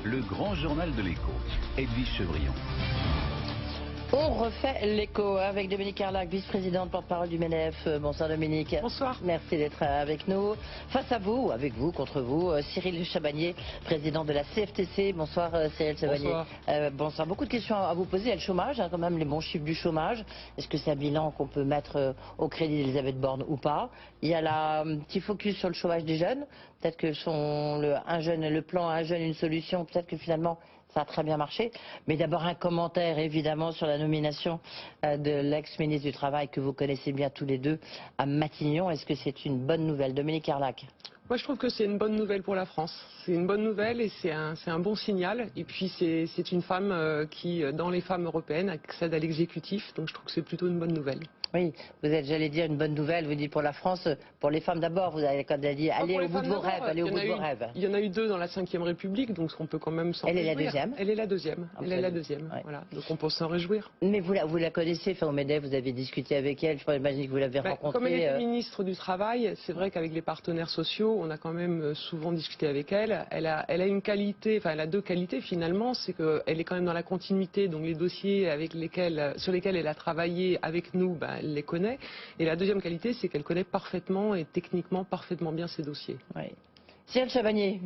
le grand journal de l'écho. Edwige Chevrillon. On refait l'écho avec Dominique Carlac, vice-présidente porte-parole du MEDEF. Bonsoir Dominique. Bonsoir. Merci d'être avec nous. Face à vous, ou avec vous, contre vous, Cyril Chabagnier, président de la CFTC. Bonsoir Cyril Chabagnier. Bonsoir. Bonsoir. Beaucoup de questions à vous poser. Il y a le chômage, quand même, les bons chiffres du chômage. Est-ce que c'est un bilan qu'on peut mettre au crédit d'Elisabeth Borne ou pas? Il y a un petit focus sur le chômage des jeunes. Peut-être que le plan Un jeune, une solution, peut-être que finalement ça a très bien marché. Mais d'abord un commentaire évidemment sur la nomination de l'ex-ministre du Travail que vous connaissez bien tous les deux à Matignon. Est-ce que c'est une bonne nouvelle? Dominique Carlac. Moi, je trouve que c'est une bonne nouvelle pour la France. C'est une bonne nouvelle et c'est un bon signal. Et puis, c'est une femme qui, dans les femmes européennes, accède à l'exécutif. Donc, je trouve que c'est plutôt une bonne nouvelle. Oui, vous êtes, j'allais dire, une bonne nouvelle. Vous dites pour la France, pour les femmes d'abord. Vous avez quand même dit, allez au bout de vos rêves, allez au bout de vos rêves. Il y en a eu deux dans la Ve République, donc on peut quand même s'en réjouir. Elle est la deuxième. Elle est la deuxième. Elle est la deuxième. Ouais. Voilà. Donc on peut s'en réjouir. Mais vous la connaissez, enfin, au MEDEF, vous avez discuté avec elle. Je pense, imagine que vous l'avez rencontrée. Comme elle était ministre du Travail, c'est vrai qu'avec les partenaires sociaux, on a quand même souvent discuté avec elle. Elle a une qualité, enfin elle a deux qualités finalement, c'est qu'elle est quand même dans la continuité, donc les dossiers sur lesquels elle a travaillé avec nous, elle les connaît. Et la deuxième qualité, c'est qu'elle connaît parfaitement et techniquement parfaitement bien ses dossiers. Oui. Cyril Chabagnier,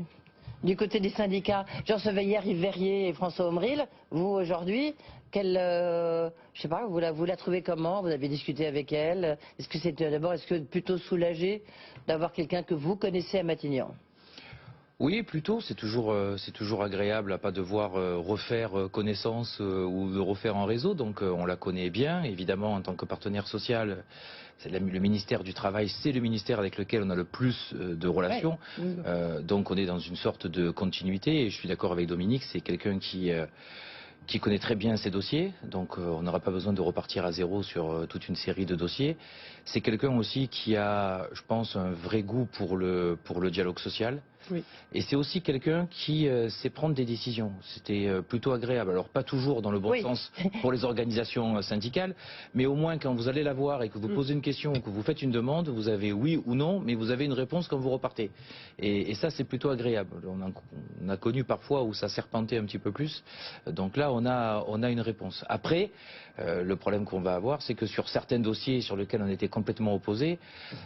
du côté des syndicats, je recevais hier Yves Verrier et François Omril. Vous aujourd'hui, je sais pas, vous la trouvez comment? Vous avez discuté avec elle? Est-ce que c'est d'abord, plutôt soulagé d'avoir quelqu'un que vous connaissez à Matignon? Oui, plutôt. C'est toujours agréable à pas devoir refaire connaissance ou de refaire un réseau. Donc on la connaît bien. Évidemment, en tant que partenaire social, le ministère du Travail, c'est le ministère avec lequel on a le plus de relations. Ouais. Donc on est dans une sorte de continuité. Et je suis d'accord avec Dominique, c'est quelqu'un qui connaît très bien ses dossiers, donc on n'aura pas besoin de repartir à zéro sur toute une série de dossiers. C'est quelqu'un aussi qui a, je pense, un vrai goût pour le dialogue social. Oui. Et c'est aussi quelqu'un qui sait prendre des décisions. C'était plutôt agréable. Alors pas toujours dans le bon sens pour les organisations syndicales, mais au moins quand vous allez la voir et que vous posez une question ou que vous faites une demande, vous avez oui ou non, mais vous avez une réponse quand vous repartez. Et ça c'est plutôt agréable. On a connu parfois où ça serpentait un petit peu plus. Donc là on a une réponse. Après, le problème qu'on va avoir, c'est que sur certains dossiers sur lesquels on était complètement opposés,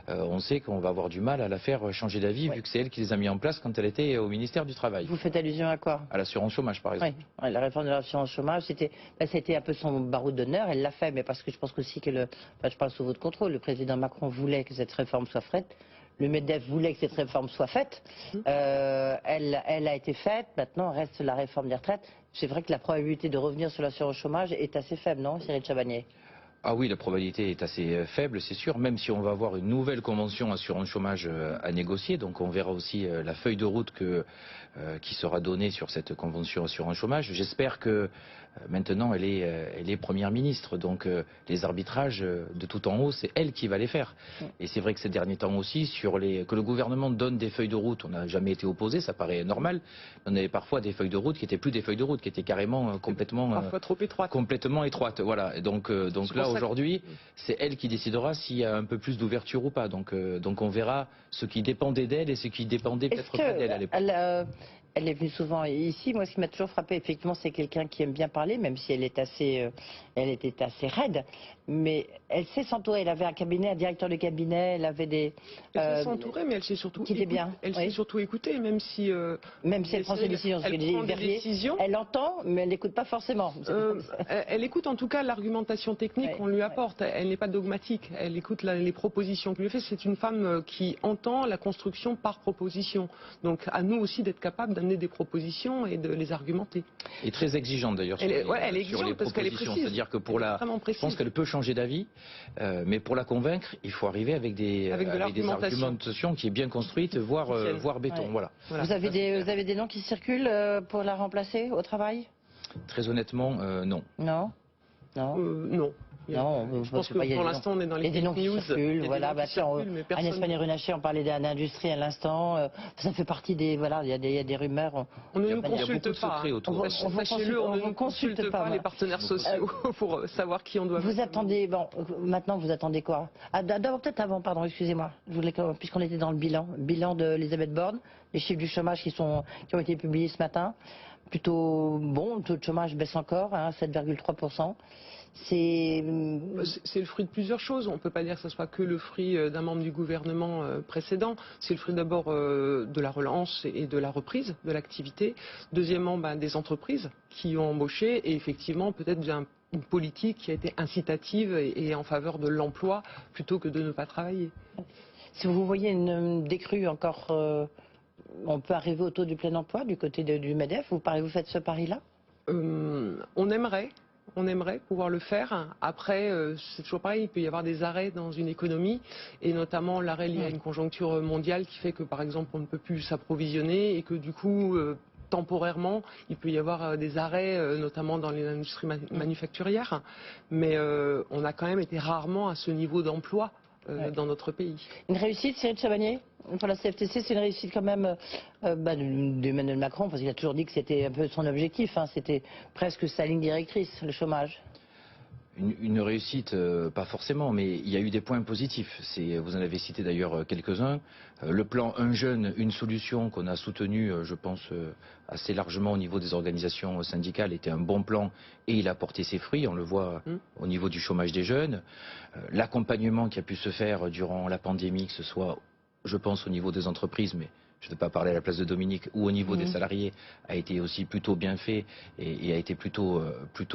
on sait qu'on va avoir du mal à la faire changer d'avis, vu que c'est elle qui les a mis en place quand elle était au ministère du Travail. Vous faites allusion à quoi? À l'assurance chômage, par exemple. Oui, la réforme de l'assurance chômage, c'était un peu son barreau d'honneur. Elle l'a fait, mais parce que je pense aussi que je parle sous votre contrôle, le président Macron voulait que cette réforme soit faite. Le MEDEF voulait que cette réforme soit faite. Elle a été faite. Maintenant, reste la réforme des retraites. C'est vrai que la probabilité de revenir sur l'assurance chômage est assez faible, non, Cyril Chabagnier? Ah oui, la probabilité est assez faible, c'est sûr, même si on va avoir une nouvelle convention assurance chômage à négocier. Donc on verra aussi la feuille de route qui sera donnée sur cette convention assurance chômage. J'espère que maintenant elle est première ministre, donc les arbitrages de tout en haut, c'est elle qui va les faire. Et c'est vrai que ces derniers temps aussi, que le gouvernement donne des feuilles de route, on n'a jamais été opposé, ça paraît normal. On avait parfois des feuilles de route qui étaient plus des feuilles de route, qui étaient carrément parfois trop étroites. Complètement étroites, voilà. Et donc là aujourd'hui, c'est elle qui décidera s'il y a un peu plus d'ouverture ou pas. Donc on verra ce qui dépendait d'elle et ce qui dépendait peut-être pas d'elle à l'époque. Elle est venue souvent ici. Moi, ce qui m'a toujours frappé, effectivement, c'est quelqu'un qui aime bien parler, même si elle était assez raide. Mais elle sait s'entourer. Elle avait un cabinet, un directeur de cabinet. Elle avait des. Elle sait s'entourer, mais elle sait surtout écouter. Bien. Elle sait surtout écouter, même si elle prend ses décisions. Elle entend, mais elle n'écoute pas forcément. Elle écoute en tout cas l'argumentation technique qu'on lui apporte. Elle n'est pas dogmatique. Elle écoute les propositions qu'on lui fait. C'est une femme qui entend la construction par proposition. Donc à nous aussi d'être capables d'amener des propositions et de les argumenter. Et très exigeante d'ailleurs sur les propositions. C'est-à-dire que je pense qu'elle peut changer d'avis, mais pour la convaincre, il faut arriver avec des argumentations qui est bien construite, voire béton. Voilà. Vous avez des noms qui circulent pour la remplacer au travail? Très honnêtement, non. Non. Non. Non, je pense que pour l'instant on est dans les fake news. Voilà, Agnès Pannier-Runacher, on parlait d'un industrie à l'instant. Ça fait partie des il y a des rumeurs. On ne nous consulte pas. Sachez-le, on ne nous consulte pas les partenaires sociaux pour savoir qui on doit. Vous attendez maintenant vous attendez quoi? D'abord peut-être avant, pardon, excusez-moi. Puisqu'on était dans le bilan d'Elisabeth Borne, les chiffres du chômage qui ont été publiés ce matin. Plutôt bon, le taux de chômage baisse encore, 7,3%. C'est le fruit de plusieurs choses. On ne peut pas dire que ce soit que le fruit d'un membre du gouvernement précédent. C'est le fruit d'abord de la relance et de la reprise de l'activité. Deuxièmement, des entreprises qui ont embauché et effectivement peut-être une politique qui a été incitative et en faveur de l'emploi plutôt que de ne pas travailler. Si vous voyez une décrue encore, on peut arriver au taux du plein emploi du côté du MEDEF. Vous faites ce pari-là? On aimerait pouvoir le faire. Après, c'est toujours pareil, il peut y avoir des arrêts dans une économie, et notamment l'arrêt lié à une conjoncture mondiale qui fait que, par exemple, on ne peut plus s'approvisionner et que, du coup, temporairement, il peut y avoir des arrêts, notamment dans les industries manufacturières. Mais on a quand même été rarement à ce niveau d'emploi dans notre pays. Une réussite, Cyril Chabagnier, pour la CFTC, c'est une réussite quand même d'Emmanuel Macron, parce qu'il a toujours dit que c'était un peu son objectif, c'était presque sa ligne directrice, le chômage. Une réussite, pas forcément, mais il y a eu des points positifs. Vous en avez cité d'ailleurs quelques-uns. Le plan Un jeune, une solution qu'on a soutenu, je pense, assez largement au niveau des organisations syndicales, était un bon plan et il a porté ses fruits. On le voit au niveau du chômage des jeunes. L'accompagnement qui a pu se faire durant la pandémie, que ce soit, je pense, au niveau des entreprises, mais je ne vais pas parler à la place de Dominique, ou au niveau des salariés, a été aussi plutôt bien fait et a été plutôt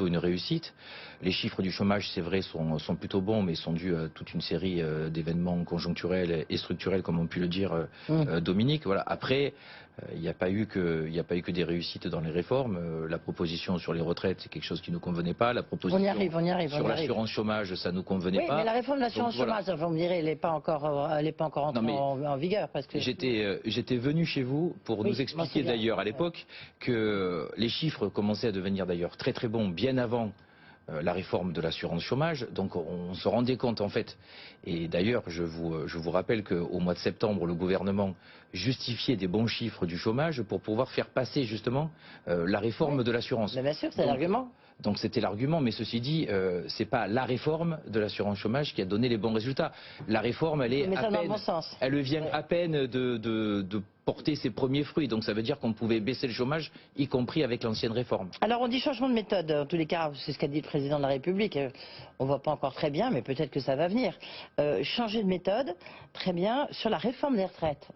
une réussite. Les chiffres du chômage, c'est vrai, sont plutôt bons, mais sont dus à toute une série d'événements conjoncturels et structurels, comme on pu le dire Dominique. Voilà. Après, il n'y a pas eu que des réussites dans les réformes. La proposition sur les retraites, c'est quelque chose qui ne nous convenait pas. La proposition on y arrive, sur l'assurance chômage, ça ne nous convenait pas. Oui, mais la réforme de l'assurance chômage, vous me direz, elle n'est pas encore entrée en vigueur. Parce que j'étais venu chez vous pour nous expliquer d'ailleurs à l'époque que les chiffres commençaient à devenir d'ailleurs très très bons bien avant la réforme de l'assurance chômage. Donc on se rendait compte en fait, et d'ailleurs je vous rappelle qu'au mois de septembre le gouvernement justifiait des bons chiffres du chômage pour pouvoir faire passer justement la réforme de l'assurance. Bien sûr, c'est l'argument. Donc c'était l'argument, mais ceci dit, c'est pas la réforme de l'assurance chômage qui a donné les bons résultats. La réforme, elle vient à peine de porter ses premiers fruits. Donc ça veut dire qu'on pouvait baisser le chômage, y compris avec l'ancienne réforme. Alors on dit changement de méthode. En tous les cas, c'est ce qu'a dit le président de la République. On ne voit pas encore très bien, mais peut-être que ça va venir. Changer de méthode, très bien. Sur la réforme des retraites,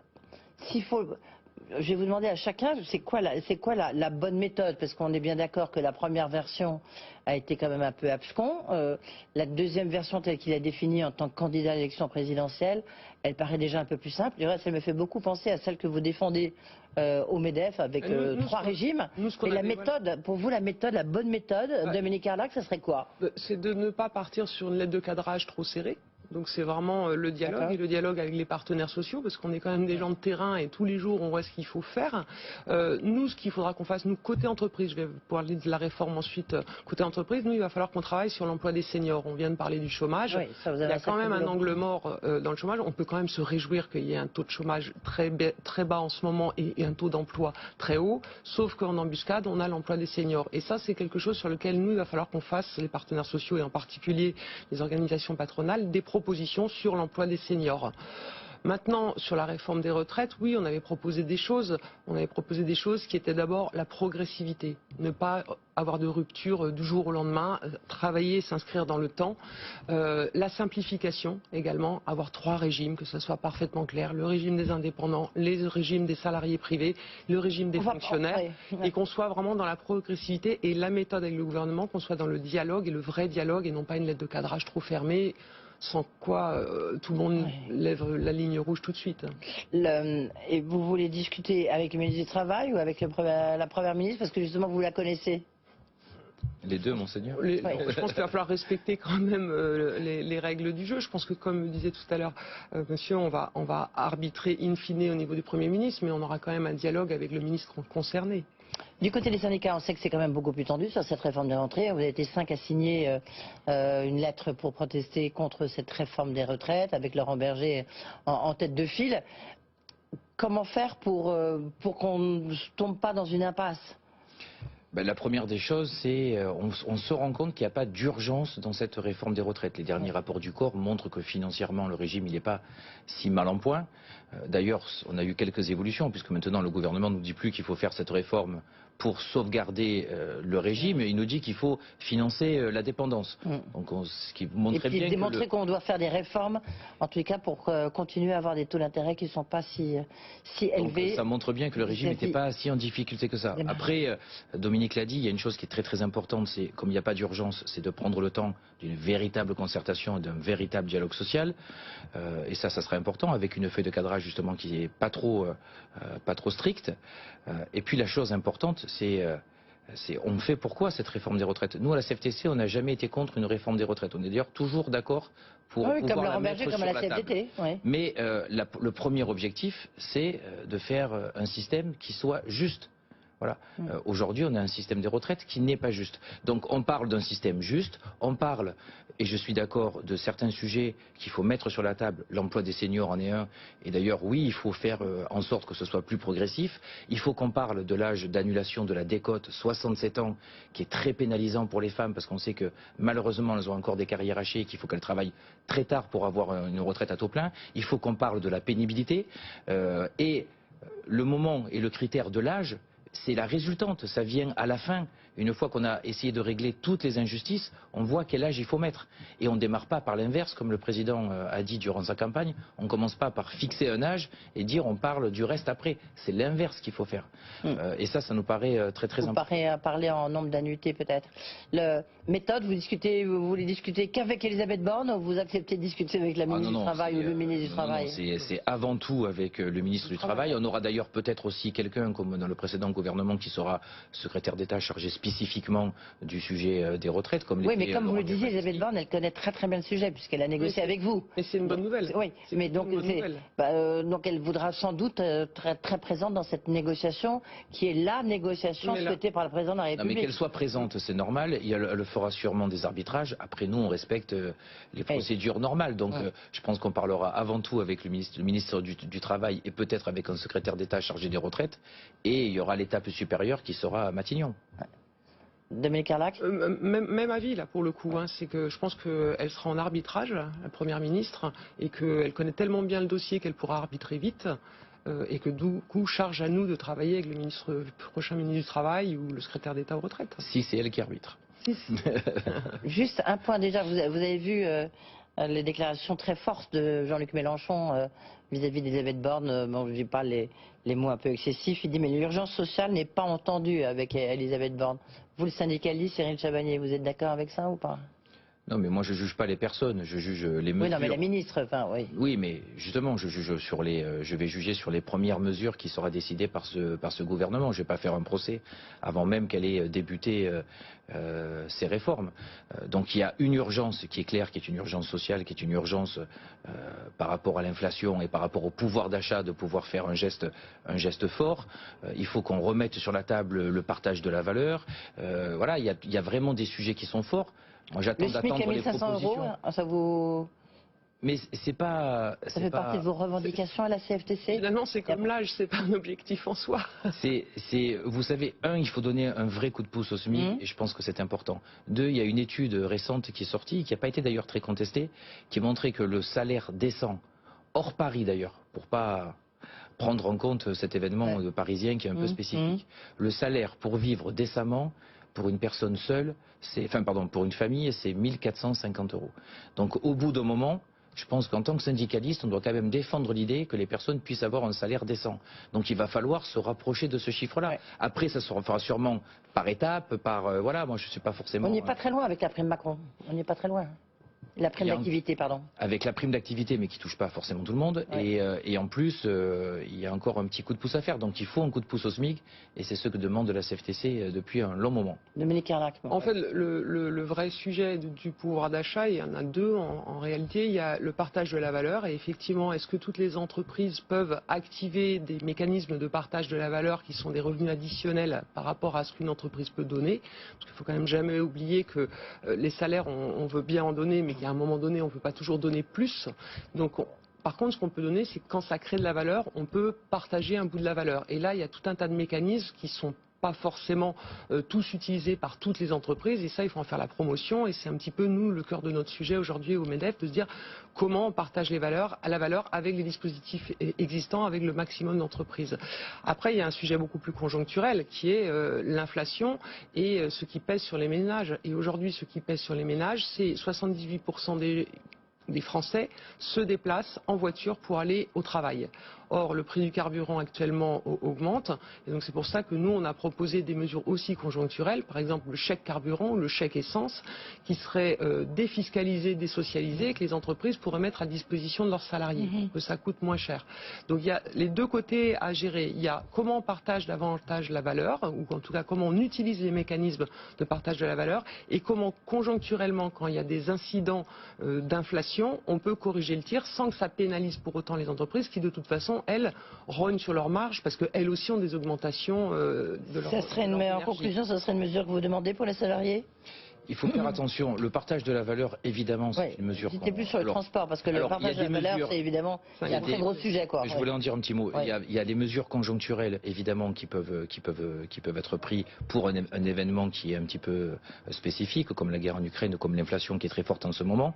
je vais vous demander à chacun, c'est quoi la bonne méthode? Parce qu'on est bien d'accord que la première version a été quand même un peu abscon. La deuxième version, telle qu'il a définie en tant que candidat à l'élection présidentielle, elle paraît déjà un peu plus simple. Du reste, elle me fait beaucoup penser à celle que vous défendez au MEDEF avec 3 régimes. Mais la méthode, pour vous, la bonne méthode, Dominique Carlac, ça serait quoi? C'est de ne pas partir sur une lettre de cadrage trop serrée. Donc c'est vraiment le dialogue et le dialogue avec les partenaires sociaux, parce qu'on est quand même des gens de terrain et tous les jours on voit ce qu'il faut faire. Nous, ce qu'il faudra qu'on fasse, nous, côté entreprise, je vais parler de la réforme ensuite, côté entreprise, nous, il va falloir qu'on travaille sur l'emploi des seniors. On vient de parler du chômage. Oui, il y a quand même un angle mort dans le chômage. On peut quand même se réjouir qu'il y ait un taux de chômage très bas en ce moment et un taux d'emploi très haut, sauf qu'en embuscade, on a l'emploi des seniors. Et ça, c'est quelque chose sur lequel nous, il va falloir qu'on fasse, les partenaires sociaux et en particulier les organisations patronales, des propositions sur l'emploi des seniors. Maintenant, sur la réforme des retraites, oui, on avait proposé des choses. On avait proposé des choses qui étaient d'abord la progressivité. Ne pas avoir de rupture du jour au lendemain, travailler, s'inscrire dans le temps. La simplification également, avoir 3 régimes, que ce soit parfaitement clair. Le régime des indépendants, les régimes des salariés privés, le régime des fonctionnaires. Et qu'on soit vraiment dans la progressivité et la méthode avec le gouvernement, qu'on soit dans le dialogue et le vrai dialogue et non pas une lettre de cadrage trop fermée, sans quoi tout le monde lève la ligne rouge tout de suite. Et vous voulez discuter avec le ministre du Travail ou avec la Première ministre, parce que justement vous la connaissez? Les deux, monseigneur. Je pense qu'il va falloir respecter quand même les règles du jeu. Je pense que, comme disait tout à l'heure monsieur, on va arbitrer in fine au niveau du Premier ministre, mais on aura quand même un dialogue avec le ministre concerné. Du côté des syndicats, on sait que c'est quand même beaucoup plus tendu sur cette réforme des rentrées. Vous avez été 5 à signer une lettre pour protester contre cette réforme des retraites, avec Laurent Berger en tête de file. Comment faire pour qu'on ne tombe pas dans une impasse? Ben, la première des choses, c'est on se rend compte qu'il n'y a pas d'urgence dans cette réforme des retraites. Les derniers rapports du corps montrent que financièrement, le régime il n'est pas si mal en point. D'ailleurs, on a eu quelques évolutions, puisque maintenant le gouvernement ne nous dit plus qu'il faut faire cette réforme pour sauvegarder le régime. Il nous dit qu'il faut financer la dépendance. Donc, ce qui montrait bien démontrer qu'on doit faire des réformes, en tous les cas, pour continuer à avoir des taux d'intérêt qui ne sont pas si élevés. Donc, ça montre bien que le régime n'était pas si en difficulté que ça. Après, Dominique l'a dit, il y a une chose qui est très très importante, c'est comme il n'y a pas d'urgence, c'est de prendre le temps d'une véritable concertation et d'un véritable dialogue social. Et ça sera important avec une feuille de cadrage justement qui n'est pas trop stricte. Et puis la chose importante, c'est on fait pourquoi cette réforme des retraites. Nous, à la CFTC, on n'a jamais été contre une réforme des retraites. On est d'ailleurs toujours d'accord pour pouvoir la mettre sur la table. Oui. Mais le premier objectif, c'est de faire un système qui soit juste. Voilà. Aujourd'hui, on a un système des retraites qui n'est pas juste. Donc, on parle d'un système juste, on parle, et je suis d'accord, de certains sujets qu'il faut mettre sur la table. L'emploi des seniors en est un. Et d'ailleurs, oui, il faut faire en sorte que ce soit plus progressif. Il faut qu'on parle de l'âge d'annulation de la décote, 67 ans, qui est très pénalisant pour les femmes, parce qu'on sait que malheureusement, elles ont encore des carrières hachées et qu'il faut qu'elles travaillent très tard pour avoir une retraite à taux plein. Il faut qu'on parle de la pénibilité. Et le moment et le critère de l'âge, c'est la résultante, ça vient à la fin. Une fois qu'on a essayé de régler toutes les injustices, on voit quel âge il faut mettre. Et on ne démarre pas par l'inverse, comme le président a dit durant sa campagne. On ne commence pas par fixer un âge et dire on parle du reste après. C'est l'inverse qu'il faut faire. Et ça nous paraît très très important. Vous parler en nombre d'annuités peut-être. La méthode, vous voulez discuter qu'avec Elisabeth Borne ou vous acceptez de discuter avec la ministre du Travail ou le ministre du Travail? C'est avant tout avec le ministre du Travail. On aura d'ailleurs peut-être aussi quelqu'un, comme dans le précédent gouvernement, qui sera secrétaire d'État chargé spécifiquement du sujet des retraites. Oui, mais comme vous le disiez, Elisabeth Borne, elle connaît très très bien le sujet puisqu'elle a négocié avec vous. Mais c'est une bonne nouvelle. Oui, mais donc elle voudra sans doute très, très présente dans cette négociation qui est la négociation souhaitée par le président de la République. Non, mais qu'elle soit présente, c'est normal. Elle fera sûrement des arbitrages. Après, nous, on respecte les procédures normales. Donc, je pense qu'on parlera avant tout avec le ministre du Travail et peut-être avec un secrétaire d'État chargé des retraites. Et il y aura l'étape supérieure qui sera à Matignon. Dominique Carlac même avis là pour le coup, c'est que je pense qu'elle sera en arbitrage, la Première ministre, et qu'elle connaît tellement bien le dossier qu'elle pourra arbitrer vite, et que du coup charge à nous de travailler avec le prochain ministre du Travail ou le secrétaire d'État aux retraites. Si c'est elle qui arbitre. Juste un point déjà, vous avez vu les déclarations très fortes de Jean-Luc Mélenchon vis-à-vis d'Elisabeth Borne. Bon, je ne dis pas les mots un peu excessifs. Il dit mais l'urgence sociale n'est pas entendue avec Elisabeth Borne. Vous, le syndicaliste, Cyril Chabagnier, vous êtes d'accord avec ça ou pas? Non, mais moi je juge pas les personnes, je juge les mesures. Oui, non, mais la ministre, enfin, oui. Oui, mais justement, je vais juger sur les premières mesures qui seront décidées par ce gouvernement. Je ne vais pas faire un procès avant même qu'elle ait débuté ces réformes. Donc il y a une urgence qui est claire, qui est une urgence sociale, qui est une urgence par rapport à l'inflation et par rapport au pouvoir d'achat de pouvoir faire un geste fort. Il faut qu'on remette sur la table le partage de la valeur. Voilà, il y a vraiment des sujets qui sont forts. Moi, j'attends d'attendre les propositions. Ça vous... Mais c'est pas... Ça fait partie de vos revendications à la CFTC? Finalement, c'est comme l'âge, c'est pas un objectif en soi. Vous savez, il faut donner un vrai coup de pouce au SMIC, et je pense que c'est important. Deux, il y a une étude récente qui est sortie, qui n'a pas été d'ailleurs très contestée, qui montrait que le salaire décent, hors Paris d'ailleurs, pour pas prendre en compte cet événement parisien qui est un peu spécifique, le salaire pour vivre décemment, pour une personne seule, pour une famille, c'est 1 450 €. Donc au bout d'un moment, je pense qu'en tant que syndicaliste, on doit quand même défendre l'idée que les personnes puissent avoir un salaire décent. Donc il va falloir se rapprocher de ce chiffre-là. Après, ça se fera sûrement par étapes, voilà, moi je ne suis pas forcément... On n'est pas très loin avec la prime Macron, on n'est pas très loin. La prime d'activité, pardon. Avec la prime d'activité, mais qui ne touche pas forcément tout le monde. Et en plus, il y a encore un petit coup de pouce à faire. Donc il faut un coup de pouce au SMIC. Et c'est ce que demande la CFTC depuis un long moment. Dominique Carlac. En fait, le vrai sujet du pouvoir d'achat, il y en a deux en réalité. Il y a le partage de la valeur. Et effectivement, est-ce que toutes les entreprises peuvent activer des mécanismes de partage de la valeur qui sont des revenus additionnels par rapport à ce qu'une entreprise peut donner? Parce qu'il ne faut quand même jamais oublier que les salaires, on veut bien en donner, mais qu'à un moment donné, on ne peut pas toujours donner plus. Donc, par contre, ce qu'on peut donner, c'est que quand ça crée de la valeur, on peut partager un bout de la valeur. Et là, il y a tout un tas de mécanismes qui sont pas forcément tous utilisés par toutes les entreprises, et ça, il faut en faire la promotion, et c'est un petit peu, nous, le cœur de notre sujet aujourd'hui au MEDEF, de se dire comment on partage la valeur avec les dispositifs existants, avec le maximum d'entreprises. Après, il y a un sujet beaucoup plus conjoncturel, qui est l'inflation et ce qui pèse sur les ménages. Et aujourd'hui, ce qui pèse sur les ménages, c'est 78% des Français se déplacent en voiture pour aller au travail. Or, le prix du carburant actuellement augmente, et donc c'est pour ça que nous, on a proposé des mesures aussi conjoncturelles, par exemple le chèque carburant ou le chèque essence, qui serait défiscalisé, désocialisé, que les entreprises pourraient mettre à disposition de leurs salariés, que ça coûte moins cher. Donc il y a les deux côtés à gérer. Il y a comment on partage davantage la valeur, ou en tout cas comment on utilise les mécanismes de partage de la valeur, et comment conjoncturellement, quand il y a des incidents d'inflation, on peut corriger le tir sans que ça pénalise pour autant les entreprises qui, de toute façon, elles, rognent sur leurs marges parce qu'elles aussi ont des augmentations de leur En conclusion, ça serait une mesure que vous demandez pour les salariés? Il faut faire attention. Le partage de la valeur, évidemment, c'est une mesure. C'était plus sur le transport, parce que le partage de la valeur, c'est évidemment un très gros sujet, quoi. Je voulais en dire un petit mot. Il y a des mesures conjoncturelles, évidemment, qui peuvent être prises pour un événement qui est un petit peu spécifique, comme la guerre en Ukraine, comme l'inflation qui est très forte en ce moment.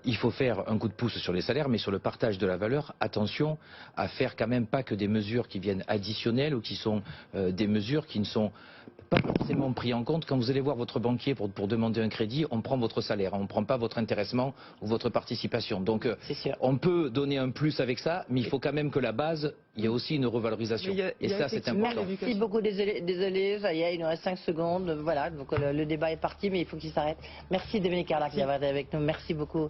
Il faut faire un coup de pouce sur les salaires, mais sur le partage de la valeur, attention à faire quand même pas que des mesures qui viennent additionnelles ou qui sont des mesures qui ne sont pas forcément pris en compte. Quand vous allez voir votre banquier pour demander un crédit, on prend votre salaire, on ne prend pas votre intéressement ou votre participation. Donc on peut donner un plus avec ça, mais il faut quand même que la base, il y ait aussi une revalorisation. Et ça, c'est important. Merci beaucoup, désolé, ça y est, il nous reste 5 secondes. Voilà, donc le débat est parti, mais il faut qu'il s'arrête. Merci Dominique Carlac d'avoir été avec nous. Merci beaucoup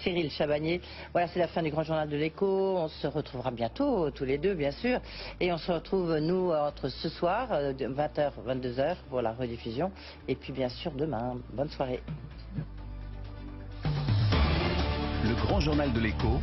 Cyril Chabagnier. Voilà, c'est la fin du Grand Journal de l'Écho. On se retrouvera bientôt, tous les deux, bien sûr. Et on se retrouve, nous, entre ce soir, 20h, 22h, pour la rediffusion. Et puis, bien sûr, demain. Bonne soirée. Le Grand Journal de l'Écho